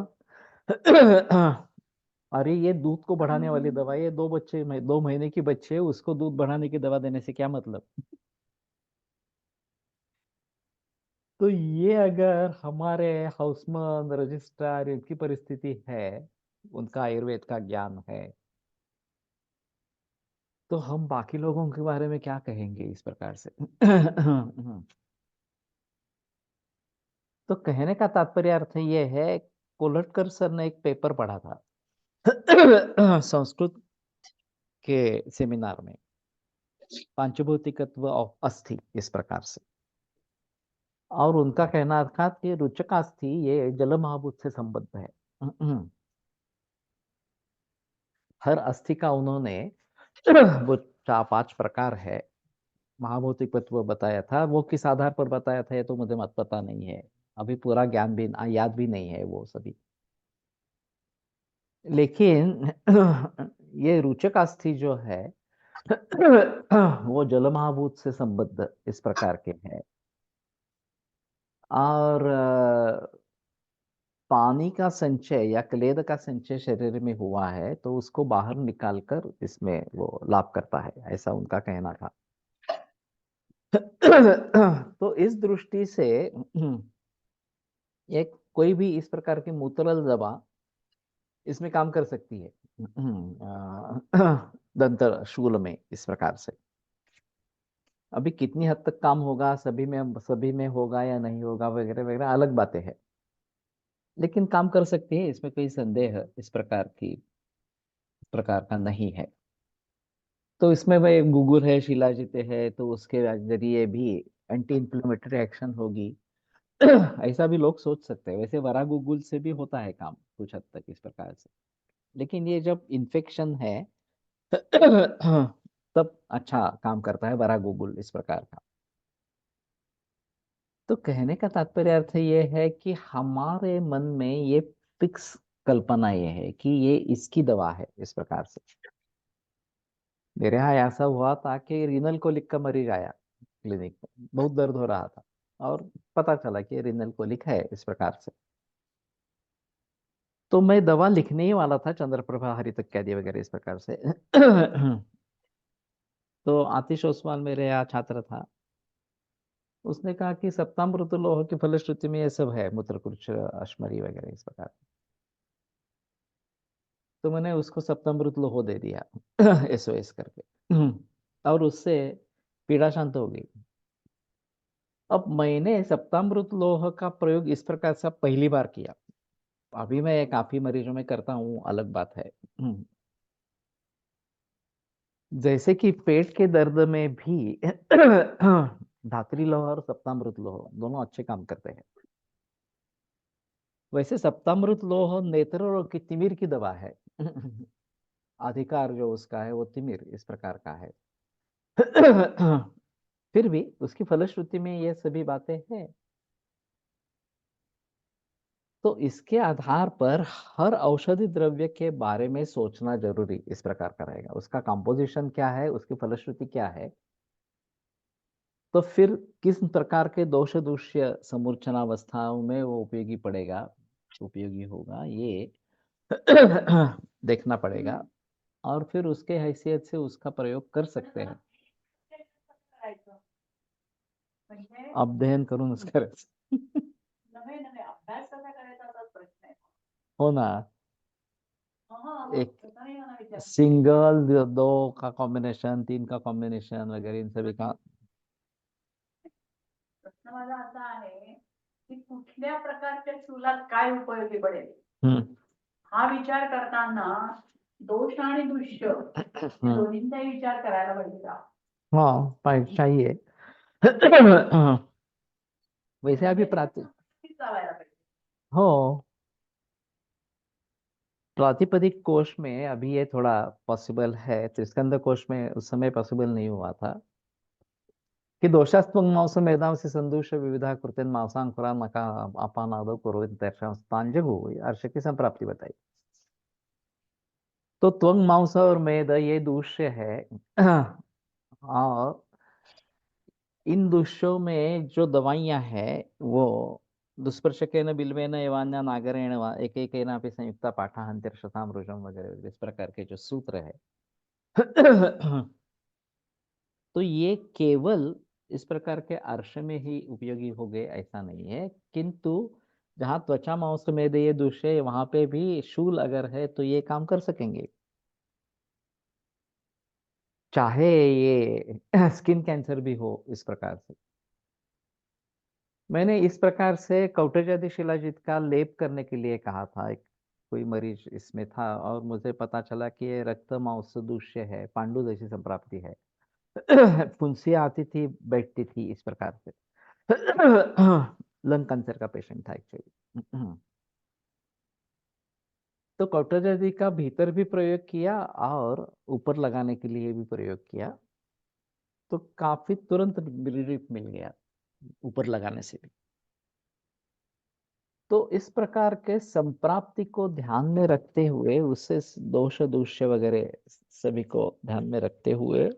अरे ये दूध को बढ़ाने वाली दवा, ये 2 महीने की बच्चे है, उसको दूध बढ़ाने की दवा देने से क्या मतलब। तो ये अगर हमारे हाउसमैन रजिस्ट्रार इनकी परिस्थिति है, उनका आयुर्वेद का ज्ञान है, तो हम बाकी लोगों के बारे में क्या कहेंगे इस प्रकार से। तो कहने का तात्पर्य अर्थ ये है, कोलटकर सर ने एक पेपर पढ़ा था संस्कृत के सेमिनार में, पांचभौतिकत्व ऑफ अस्थि इस प्रकार से। और उनका कहना था कि रुचक अस्थि ये जल महाभूत से संबद्ध है। हर अस्थि का उन्होंने वो 4-5 प्रकार है, महाभौतिक तत्व बताया था। वो किस आधार पर बताया था ये तो मुझे मत पता नहीं है, अभी पूरा ज्ञान भी याद भी नहीं है वो सभी। लेकिन ये रुचक अस्थि जो है वो जल महाभूत से संबद्ध इस प्रकार के हैं। और पानी का संचय या क्लेद का संचय शरीर में हुआ है तो उसको बाहर निकालकर इसमें वो लाभ करता है, ऐसा उनका कहना था। तो इस दृष्टि से एक कोई भी इस प्रकार की मुतरल दवा इसमें काम कर सकती है। दंत शूल में इस प्रकार से। अभी कितनी हद तक काम होगा, सभी में होगा या नहीं होगा वगैरह वगैरह अलग बातें हैं, लेकिन काम कर सकती है, इसमें कोई संदेह इस प्रकार का नहीं है। तो इसमें भाई गूगल है, शिलाजित है, तो उसके जरिए भी एंटी इंफ्लेमेटरी एक्शन होगी। ऐसा भी लोग सोच सकते हैं। वैसे वरा गूगल से भी होता है काम कुछ हद तक इस प्रकार से, लेकिन ये जब इन्फेक्शन है तब अच्छा काम करता है वरा गूगल इस प्रकार का। तो कहने का तात्पर्य अर्थ ये है कि हमारे मन में ये फिक्स कल्पना ये है कि ये इसकी दवा है इस प्रकार से। मेरे यहाँ ऐसा हुआ था कि रीनल कोलिक का मरीज आया क्लिनिक में, बहुत दर्द हो रहा था, और पता चला कि रीनल कोलिक है इस प्रकार से। तो मैं दवा लिखने ही वाला था, चंद्रप्रभा हरित इत्यादि वगैरह इस प्रकार से। तो आतिश ओसवाल मेरे यहाँ छात्र था। उसने कहा कि सप्तामृत लोह की फलश्रुति में ये सब है, मूत्रकुक्ष, अश्मरी वगैरह इस प्रकार। तो मैंने उसको सप्तामृत लोह दे दिया एसओएस करके और उससे पीड़ा शांत हो गई। अब मैंने सप्तामृत लोह का प्रयोग इस प्रकार से पहली बार किया। अभी मैं काफी मरीजों में करता हूँ, अलग बात है। जैसे कि पेट के दर्द में भी धात्री लोह और सप्तामृत लोह दोनों अच्छे काम करते हैं। वैसे सप्तामृत लोह नेत्र रोग की तिमिर की दवा है। अधिकार जो उसका है वो तिमिर इस प्रकार का है। फिर भी उसकी फलश्रुति में ये सभी बातें हैं। तो इसके आधार पर हर औषधि द्रव्य के बारे में सोचना जरूरी इस प्रकार का रहेगा। उसका कंपोजिशन क्या है, उसकी फलश्रुति क्या है, तो फिर किस प्रकार के दोष दूष्य समूर्छनावस्थाओं में वो उपयोगी पड़ेगा, उपयोगी होगा, ये देखना पड़ेगा। और फिर उसके हैसियत से उसका प्रयोग कर सकते हैं। अध्ययन करून उसका हो ना। एक सिंगल, दो का कॉम्बिनेशन, तीन का कॉम्बिनेशन वगैरह इन सभी का प्रश्न माझा असा आहे की कुठल्या प्रकारच्या शूलात काय उपयोगी पडेल हा विचार करताना दोष आणि दुष्य या दोन्हींचाही विचार करायला पाहिजे का? हाँ चाहिए। वैसे अभी लावायला पाहिजे। हो, प्रातिपदिक कोश में अभी ये थोड़ा पॉसिबल है, त्रिस्कंद कोश में उस समय पॉसिबल नहीं हुआ था कि दोषास्त्वं मांस मेधांसि संदूष विविधा कृतेन मांसांकुरा नका अपानादो कुर्वन् तेषां तांजगु अर्श की संप्राप्ति बताई। तो त्वंग मांस और मेद ये दूष्य है। और इन दूष्यों में जो दवाइयां हैं वो दुष्पर्शकेन बिल्वेन एवान्या नागरेण वा एक एक संयुक्ता पाठाहंतिर शतामृजम वगैरह इस प्रकार के जो सूत्र है। तो ये केवल इस प्रकार के अर्श में ही उपयोगी हो गए ऐसा नहीं है, किंतु जहाँ त्वचा मांस में ये दूष्य है वहां पे भी शूल अगर है तो ये काम कर सकेंगे। चाहे ये स्किन कैंसर भी हो इस प्रकार से। मैंने इस प्रकार से कौटजादि शिलाजीत का लेप करने के लिए कहा था। एक कोई मरीज इसमें था और मुझे पता चला कि ये रक्त मांस दूष्य है, पांडु जैसी संप्राप्ति है। फुंसियाँ आती थी, बैठती थी इस प्रकार से। लंग कैंसर का पेशेंट था एक्चुअली। तो कौटजादि का भीतर भी प्रयोग किया और ऊपर लगाने के लिए भी प्रयोग किया, तो काफी तुरंत रिलीफ मिल गया ऊपर लगाने से भी। तो इस प्रकार के संप्राप्ति को ध्यान में रखते हुए, उससे दोष दूष्य वगैरह सभी को ध्यान में रखते हुए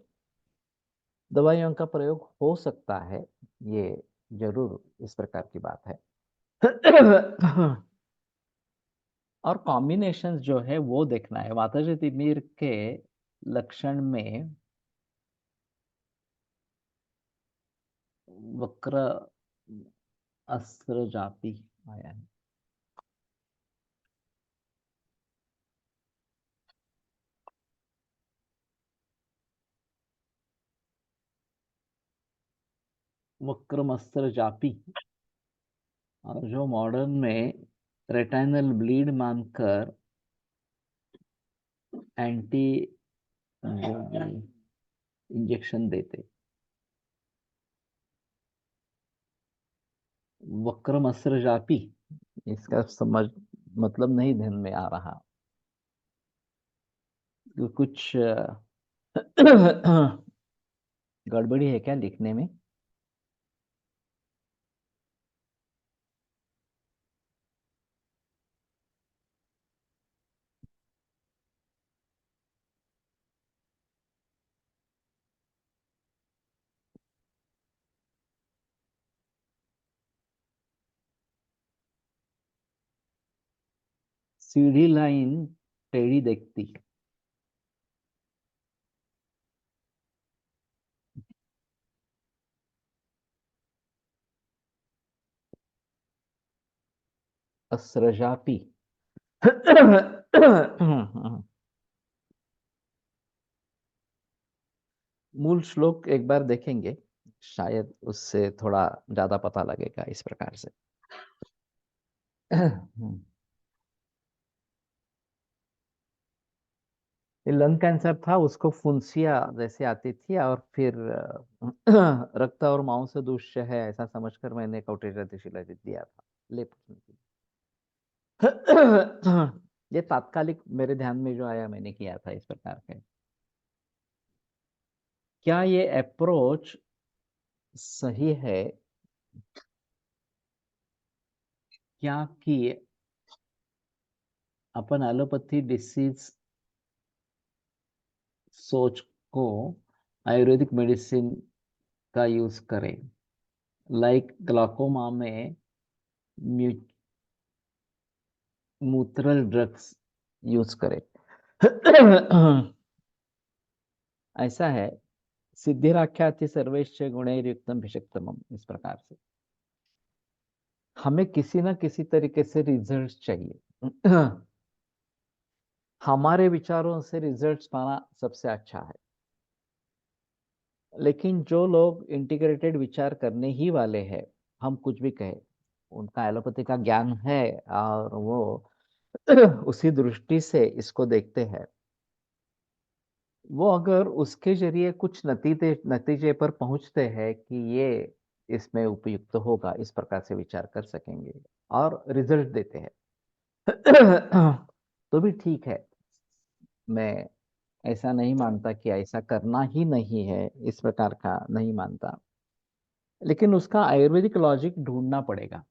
दवाइयों का प्रयोग हो सकता है, ये जरूर इस प्रकार की बात है। और कॉम्बिनेशन जो है वो देखना है। वातज तिमिर के लक्षण में वक्र अस्त्र जाति आया है। वक्रमस्त्र जापी, और जो मॉडर्न में रेटाइनल ब्लीड मानकर एंटी इंजेक्शन देते। वक्रमस्त्र जापी, इसका समझ मतलब नहीं ध्यान में आ रहा। कुछ गड़बड़ी है क्या लिखने में? सीधी लाइन टेढ़ी देखती। असृजापि। मूल श्लोक एक बार देखेंगे, शायद उससे थोड़ा ज्यादा पता लगेगा इस प्रकार से। लंग कैंसर था, उसको फुंसिया जैसे आती थी, और फिर रक्त और मांस दूष्य है ऐसा समझकर मैंने कौटिल्य शिलाजीत दिया था लेप के लिए। ये तात्कालिक मेरे ध्यान में जो आया मैंने किया था इस प्रकार का। क्या ये अप्रोच सही है? क्या कि अपन एलोपैथी डिसीज सोच को आयुर्वेदिक मेडिसिन का यूज करें, लाइक ग्लाकोमा में मूत्रल ड्रग्स यूज करें? ऐसा है, सिद्धिराख्याति सर्वैश्च गुणैर्युक्तम भिषक्तमम, इस प्रकार से हमें किसी ना किसी तरीके से रिजल्ट चाहिए। हमारे विचारों से रिजल्ट्स पाना सबसे अच्छा है, लेकिन जो लोग इंटीग्रेटेड विचार करने ही वाले हैं, हम कुछ भी कहें, उनका एलोपैथी का ज्ञान है और वो उसी दृष्टि से इसको देखते हैं, वो अगर उसके जरिए कुछ नतीजे नतीजे पर पहुंचते हैं कि ये इसमें उपयुक्त होगा, इस प्रकार से विचार कर सकेंगे और रिजल्ट देते हैं, तो भी ठीक है। मैं ऐसा नहीं मानता कि ऐसा करना ही नहीं है, इस प्रकार का नहीं मानता, लेकिन उसका आयुर्वेदिक लॉजिक ढूंढना पड़ेगा।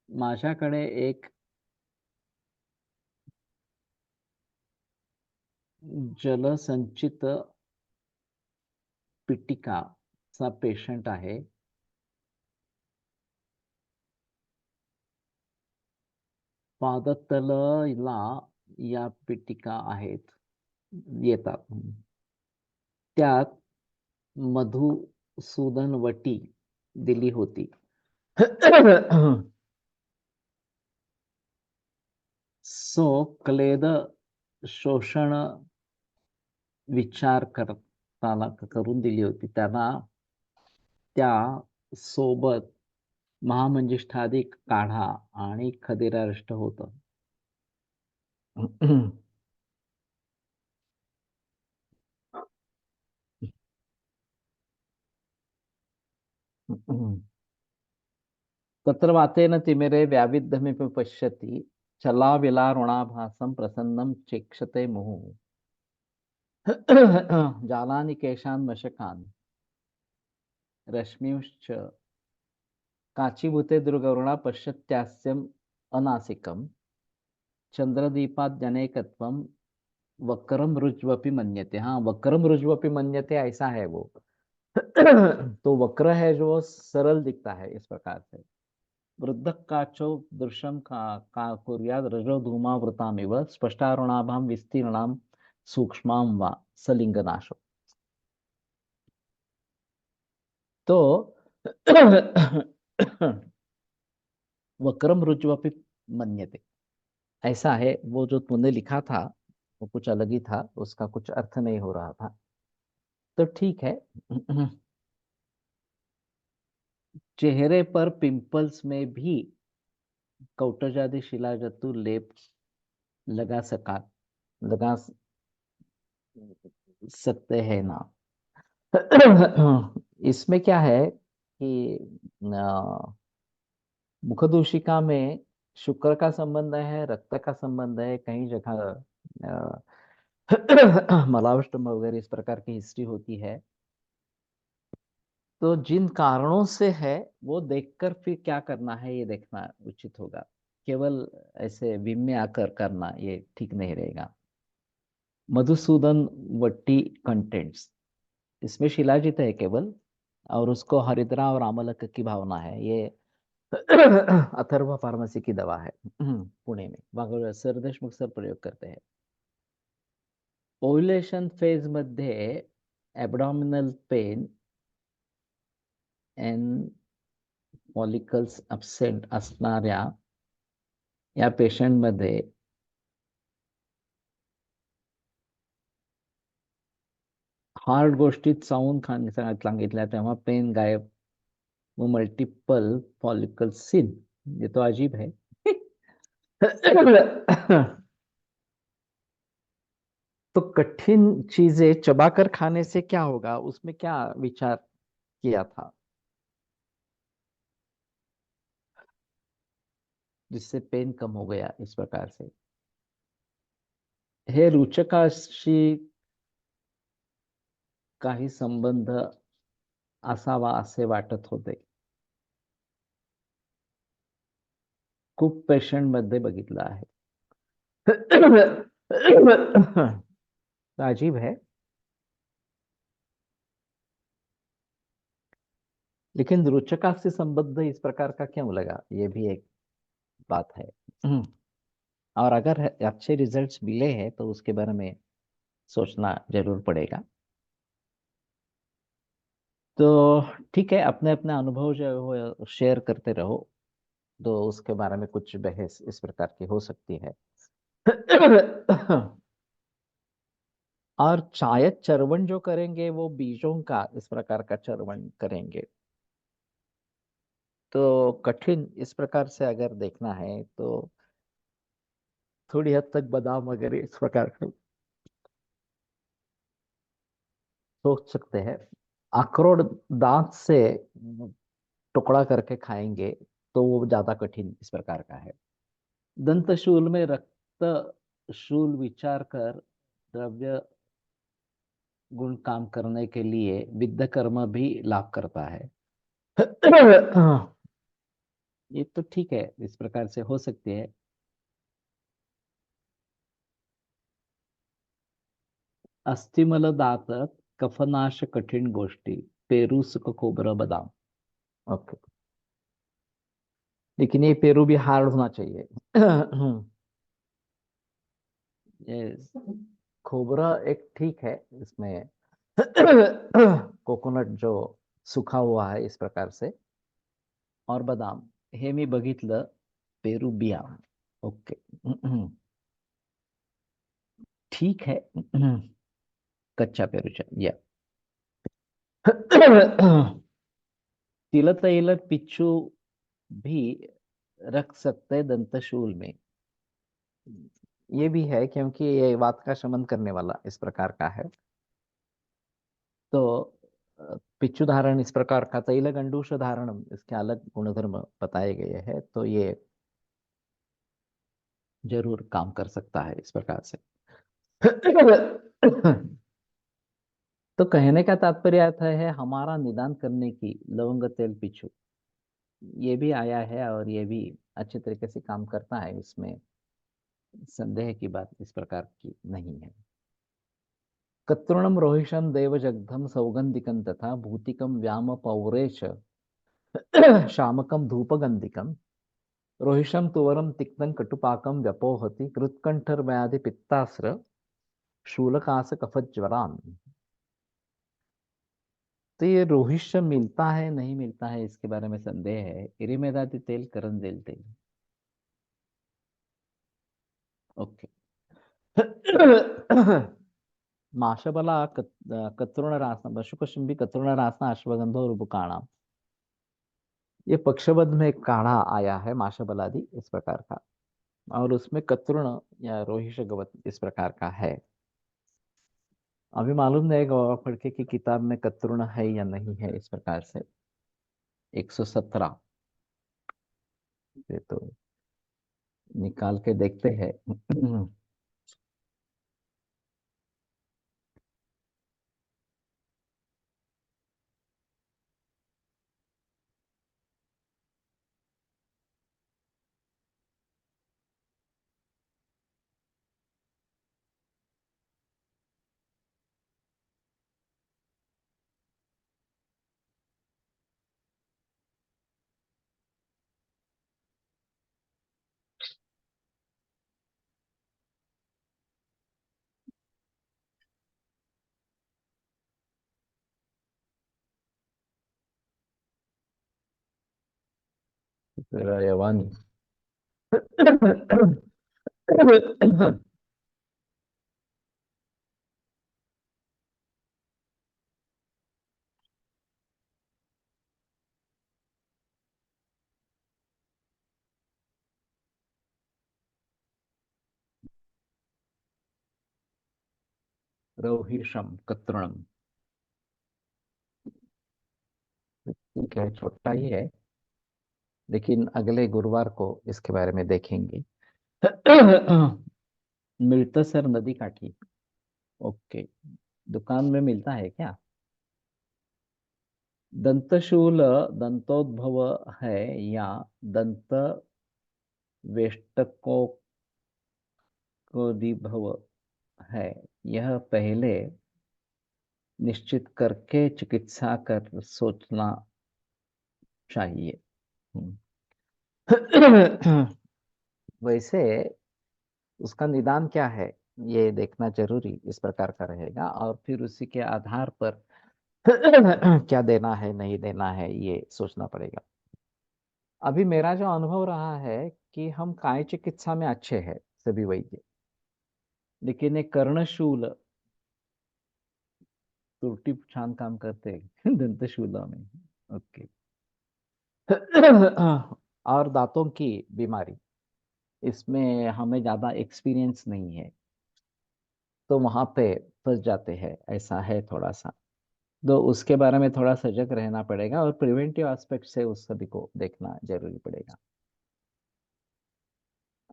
माझ्याकडे एक जलसंचित पिटिका चा पेशंट आहे, पादतलला या पिटिका आहेत, येतात, त्यात मधुसूदन वटी दिली होती। सो क्लेद शोषण विचार करताना करून दिली होती, त्यांना त्या सोबत महामंजिष्ठाधिक काढा आणि खदिराष्ट होतं। तत्र वातेन तिमिरे व्याविद्धमिव पश्यति, चलाविलारुणाभासं प्रसन्नं चेक्षते मुहुः। जालानि केशान् मशकान् रश्मिंश्च काचीभूते दुर्गरुणा पश्यत्यास्यम् अनासिकम्, चंद्रदीपाद्यनेकत्वम वक्रम रुज्वपि मन्यते। हाँ, वक्रम रुज्वपि मन्यते ऐसा है वो। तो वक्र है जो सरल दिखता है इस प्रकार से। वृद्ध काचो दृश्यम का कुर्याद रजो धूमावृतामिव स्पष्टारुणाभाम विस्तीर्णाम सूक्ष्माम वा सलिंगनाशो। तो वक्रम रुज्वपि मन्यते ऐसा है, वो जो तूने लिखा था वो कुछ अलग ही था, उसका कुछ अर्थ नहीं हो रहा था, तो ठीक है। चेहरे पर पिंपल्स में भी कौटजादि शिलाजतु लेप लगा सका लगा सकते हैं ना? इसमें क्या है कि मुखदूषिका में शुक्र का संबंध है, रक्त का संबंध है, कई जगह मलावष्टम वगैरह इस प्रकार की हिस्ट्री होती है। तो जिन कारणों से है वो देखकर फिर क्या करना है ये देखना उचित होगा। केवल ऐसे विम में आकर करना ये ठीक नहीं रहेगा। मधुसूदन वट्टी कंटेंट्स, इसमें शिलाजित है केवल, और उसको हरिद्रा और आमलक की भावना है। ये अथर्व फार्मेसी की दवा है। पुणे में वाघोळ सर देशमुख सर प्रयोग करते हैं। ओव्युलेशन फेज मध्ये abdominal pain and follicles absent असणाऱ्या या पेशंटमध्ये हार्ड गोष्टी चावून खाण्यासाठी सांगितल्या तेव्हा पेन गायब वो मल्टीपल फॉलिकल सिन, ये तो अजीब है। तो कठिन चीजें चबाकर खाने से क्या होगा, उसमें क्या विचार किया था जिससे पेन कम हो गया इस प्रकार से? हे रुचकाशी काही संबंध असावा असे वाटत होते। खूप पेशंट मध्ये बघितलं आहे। अजीब है, लेकिन रुचका से संबंध इस प्रकार का क्यों लगा, ये भी एक बात है। और अगर अच्छे रिजल्ट्स मिले हैं तो उसके बारे में सोचना जरूर पड़ेगा। तो ठीक है, अपने अपने अनुभव जो है वो शेयर करते रहो, तो उसके बारे में कुछ बहस इस प्रकार की हो सकती है। और शायद चरवण जो करेंगे वो बीजों का इस प्रकार का चरवण करेंगे। तो कठिन इस प्रकार से अगर देखना है तो थोड़ी हद तक बादाम वगैरह इस प्रकार का सोच सकते हैं। अखरोट दांत से टुकड़ा करके खाएंगे तो वो ज्यादा कठिन इस प्रकार का है। दंतशूल में रक्त शूल विचार कर द्रव्य गुण काम करने के लिए विद्या कर्म भी लाभ करता है। ये तो ठीक है, इस प्रकार से हो सकती है। अस्थिमल दातात कफनाश कठिन गोष्टी, पेरू सुख खोबरं बदाम। ओके, लेकिन ये पेरू भी हार्ड होना चाहिए। ये खोबरा एक ठीक है इसमें। कोकोनट जो सूखा हुआ है इस प्रकार से, और बादाम हे मी बघितलं, पेरू बिया। ओके। ठीक है। कच्चा पेरूचा या तिल तैल पिच्चू भी रख सकते हैं दंतशूल में। ये भी है क्योंकि ये वात का शमन करने वाला इस प्रकार का है। तो पिच्चु धारण इस प्रकार का, तैल गंडूष धारणम, इसके अलग गुणधर्म बताए गए हैं, तो ये जरूर काम कर सकता है इस प्रकार से। तो कहने का तात्पर्य आता है हमारा निदान करने की लवंग तेल पिछू, ये भी आया है और ये भी अच्छे तरीके से काम करता है, इसमें संदेह की बात इस प्रकार की नहीं है। कत्रुणम रोहिषम देवजग्धम सौगंधिकम तथा भूतिकम व्याम पौरेश शामकम धूपगंधिकम, रोहिषम तुवरम तिक्तं कटुपाकम व्यपोहति कृत्कंठर व्याधि पित्तास्र शूलकास कफज्वरान। तो ये रोहिष्य मिलता है नहीं मिलता है इसके बारे में संदेह है। इरिमेदाती तेल करण देल तेल। ओके। माशबला कत्रुण शुकशिंबी कत्रुण रासना अश्वगंधो रुबुकाणा, ये पक्षवद में एक काढ़ा आया है माशबलादि इस प्रकार का, और उसमें कत्रुण या रोहिष गवत इस प्रकार का है। अभी मालूम नहीं गवा फड़के की किताब में कत्रुण है या नहीं है इस प्रकार से। 117, ये तो निकाल के देखते हैं। यवानी। रोहिषम कतृणम। ठीक है, छोटा ही है, लेकिन अगले गुरुवार को इसके बारे में देखेंगे। मिलता सर नदी काठी। ओके। दुकान में मिलता है क्या? दंतशूल दंतोद्भव है या दंत वेष्टकोदिभव है, यह पहले निश्चित करके चिकित्सा कर सोचना चाहिए। वैसे उसका निदान क्या है, ये देखना जरूरी इस प्रकार का रहेगा, और फिर उसी के आधार पर क्या देना है नहीं देना है ये सोचना पड़ेगा। अभी मेरा जो अनुभव रहा है कि हम काय चिकित्सा में अच्छे हैं सभी वैद्य, लेकिन एक कर्णशूल त्रुटि छान काम करते हैं दंतशूला में। ओके। और दांतों की बीमारी, इसमें हमें ज्यादा एक्सपीरियंस नहीं है, तो वहां पे फंस जाते हैं, ऐसा है थोड़ा सा। तो उसके बारे में थोड़ा सजग रहना पड़ेगा, और प्रिवेंटिव एस्पेक्ट से उस सभी को देखना जरूरी पड़ेगा।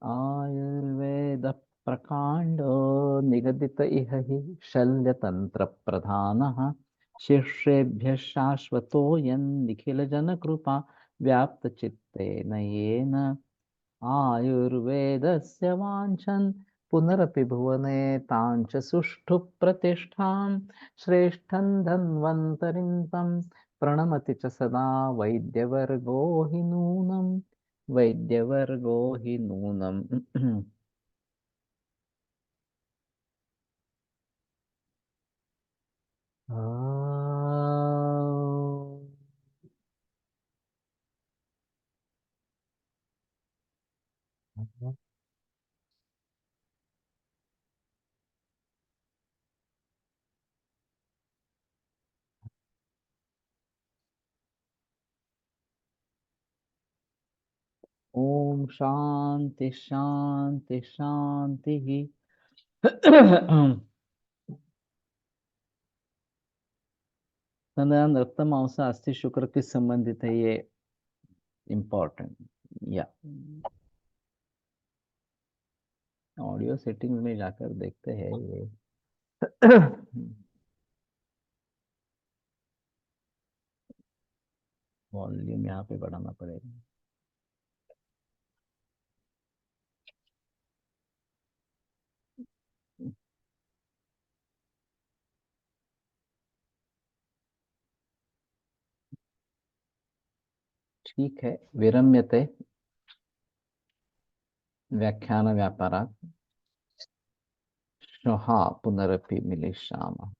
आयुर्वेद प्रकांडो निगदित इह हि शल्यतंत्र प्रधानः, शिष्येभ्यः शाश्वतोऽयं निखिल जन कृपा व्याप्त चित्तेन येन। आयुर्वेदस्य वाञ्छन् पुनरपि भुवने ताञ्च सुष्ठु प्रतिष्ठां, श्रेष्ठं धन्वन्तरिं तं प्रणमति च सदा वैद्यवर्गो हि नूनम्। वैद्यवर्गो हि नूनम्। ओम शांति शांति शांति। तन रक्त मांस अस्थि शुक्र किस संबंधित है, ये इम्पोर्टेंट। या ऑडियो सेटिंग में जाकर देखते हैं ये। वॉल्यूम यहाँ पे बढ़ाना पड़ेगा। ठीक है, विरम्यते व्याख्यान व्यापारात् श्वः पुनरपि मिलिष्यामः।